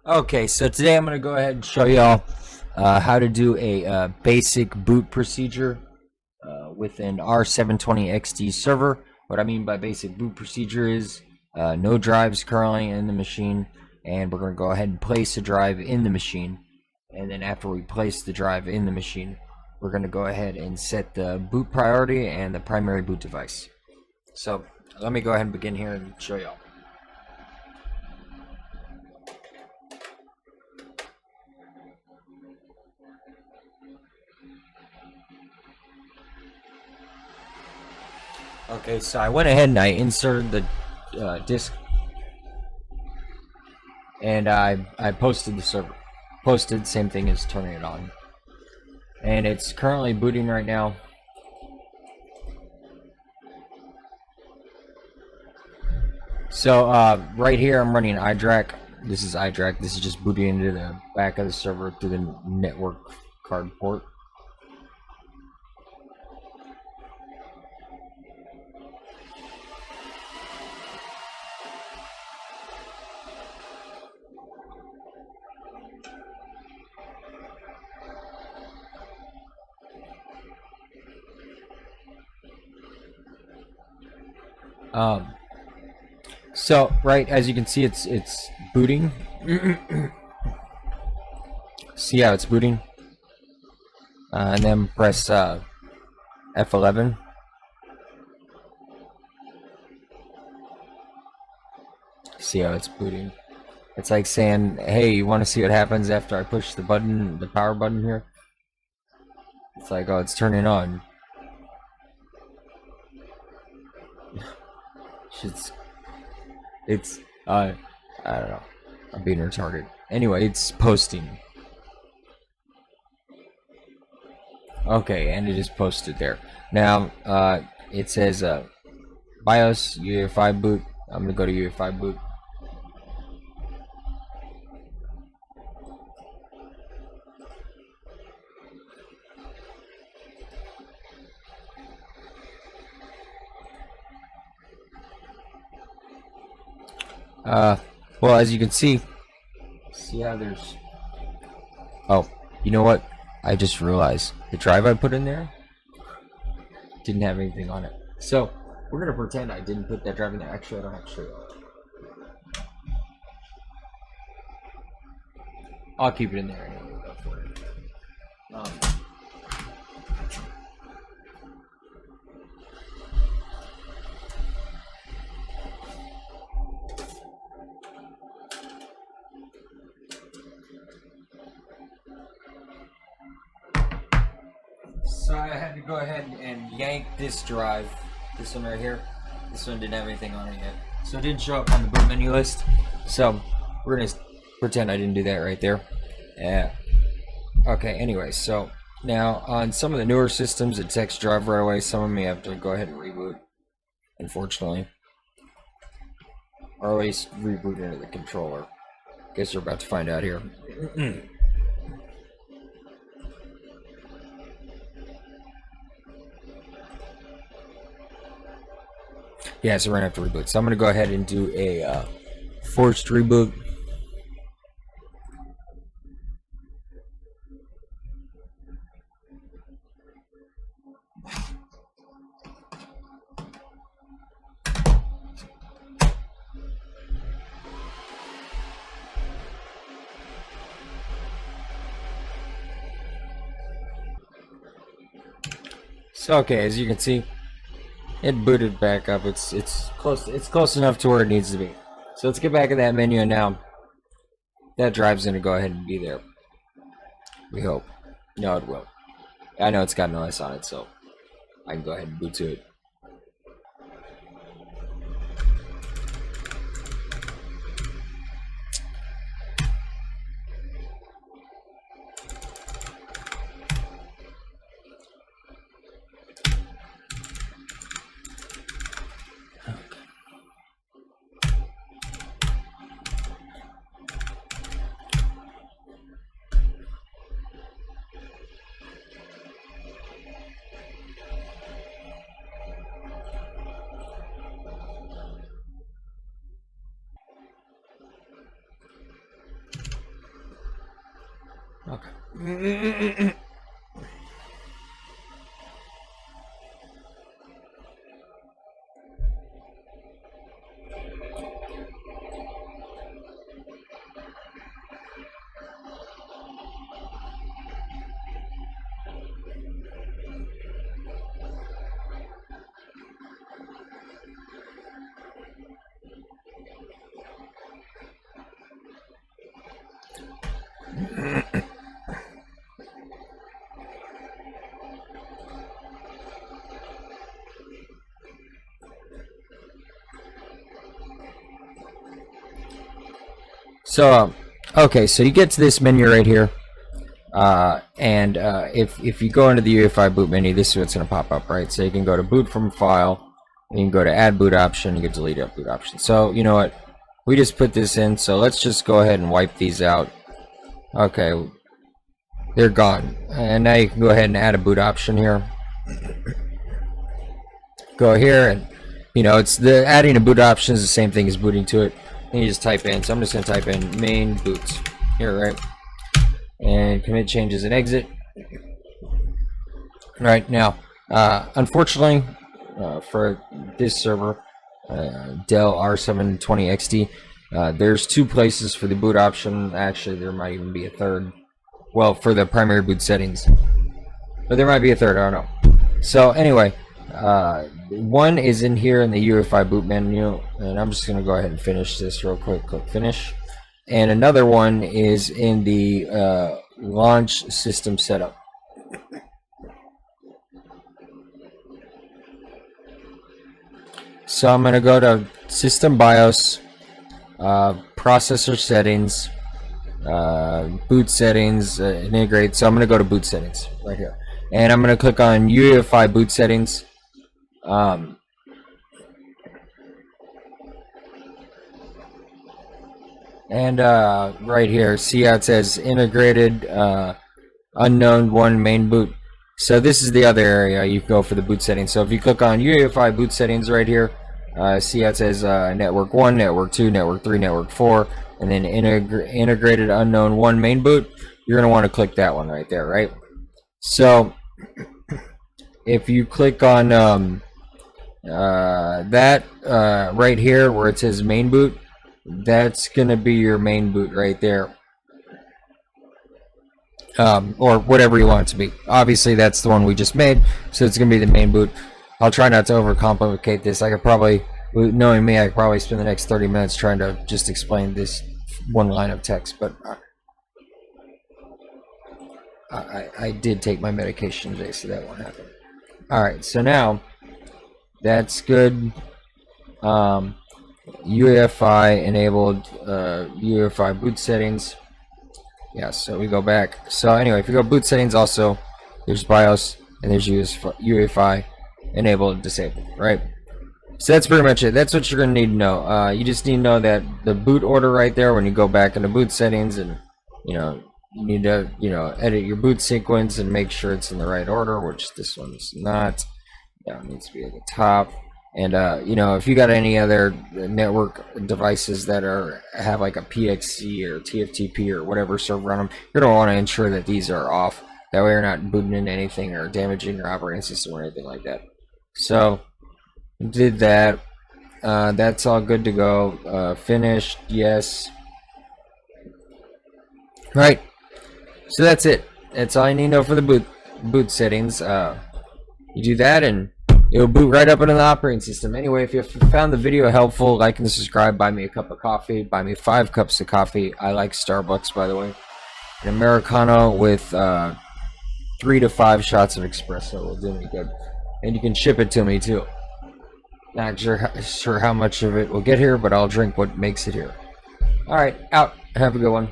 Okay, so today I'm going to go ahead and show y'all how to do a basic boot procedure with an R720XD server. What I mean by basic boot procedure is no drives currently in the machine, and we're going to go ahead and place a drive in the machine. And then after we place the drive in the machine, we're going to go ahead and set the boot priority and the primary boot device. So let me go ahead and begin here and show y'all. Okay, so I went ahead and I inserted the disk, and I posted the server. Posted, same thing as turning it on. And it's currently booting right now. So right here I'm running iDRAC. This is iDRAC. This is just booting into the back of the server through the network card port. So right, as you can see, it's booting. See how it's booting, and then press F11. See how it's booting. It's like saying, "Hey, you want to see what happens after I push the button, the power button here?" It's like, "Oh, it's turning on." It's I don't know. I'm being retarded. Anyway, it's posting. Okay, and it is posted there. Now, it says BIOS UEFI boot. I'm gonna go to UEFI boot. Well, as you can see how there's... Oh, you know what? I just realized the drive I put in there didn't have anything on it. So, we're gonna pretend I didn't put that drive in there. Actually, I don't have to show you. I'll keep it in there anyway, though, for it. So I had to go ahead and yank this drive, this one right here. This one didn't have anything on it yet, so it didn't show up on the boot menu list. So we're gonna pretend I didn't do that right there. Yeah. Okay. Anyway, so now on some of the newer systems, it takes drive right away. Some of them you have to go ahead and reboot, unfortunately, or at least reboot into the controller. Guess we're about to find out here. Yeah, so we're gonna have to reboot. So I'm gonna go ahead and do a forced reboot. So okay, as you can see, it booted back up. It's close enough to where it needs to be. So let's get back in that menu, and now that drive's gonna go ahead and be there. We hope. No, it will. I know it's got an OS on it, so I can go ahead and boot to it. So, okay, so you get to this menu right here, and if you go into the UEFI boot menu, this is what's going to pop up, right? So you can go to boot from file, and you can go to add boot option, you can delete boot option. So, you know what? We just put this in, so let's just go ahead and wipe these out. Okay, they're gone. And now you can go ahead and add a boot option here. Go here, and you know, it's the adding a boot option is the same thing as booting to it. And you just type in, so I'm just going to type in main boot here, right? And commit changes and exit. Right now, unfortunately, for this server, Dell R720XD, there's two places for the boot option. Actually, there might even be a third. Well, for the primary boot settings, but there might be a third. I don't know. So anyway, one is in here in the UEFI boot menu, and I'm just going to go ahead and finish this real quick. Click finish. And another one is in the launch system setup. So I'm going to go to system BIOS, processor settings, boot settings, integrate. So I'm going to go to boot settings right here, and I'm going to click on UEFI boot settings. And right here, see how it says integrated unknown one main boot. So this is the other area you can go for the boot settings. So if you click on UEFI boot settings right here, see how it says network 1, network 2, network 3, network 4, and then integrated unknown one main boot. You're going to want to click that one right there, right? So if you click on that right here where it says main boot, that's going to be your main boot right there. Or whatever you want it to be. Obviously, that's the one we just made, so it's going to be the main boot. I'll try not to overcomplicate this. I could probably, knowing me, I could probably spend the next 30 minutes trying to just explain this one line of text, but I did take my medication today, so that won't happen. Alright, so now, that's good. UEFI enabled, UEFI boot settings. Yeah, so we go back. So anyway, if you go boot settings, also there's BIOS and there's UEFI enabled, disabled, right? So that's pretty much it. That's what you're gonna need to know. You just need to know that the boot order right there when you go back into boot settings, and you know you need to edit your boot sequence and make sure it's in the right order, which this one's not. It needs to be at the top. And if you got any other network devices that have like a PXC or TFTP or whatever server on them, you're gonna want to ensure that these are off. That way you're not booting into anything or damaging your operating system or anything like that. So did that. That's all good to go. Finished. Yes. Right. So that's it. That's all you need to know for the boot settings. You do that and it'll boot right up into the operating system. Anyway, if you found the video helpful, like and subscribe. Buy me a cup of coffee. Buy me 5 cups of coffee. I like Starbucks, by the way. An Americano with 3 to 5 shots of espresso will do me good. And you can ship it to me, too. Not sure how much of it will get here, but I'll drink what makes it here. Alright, out. Have a good one.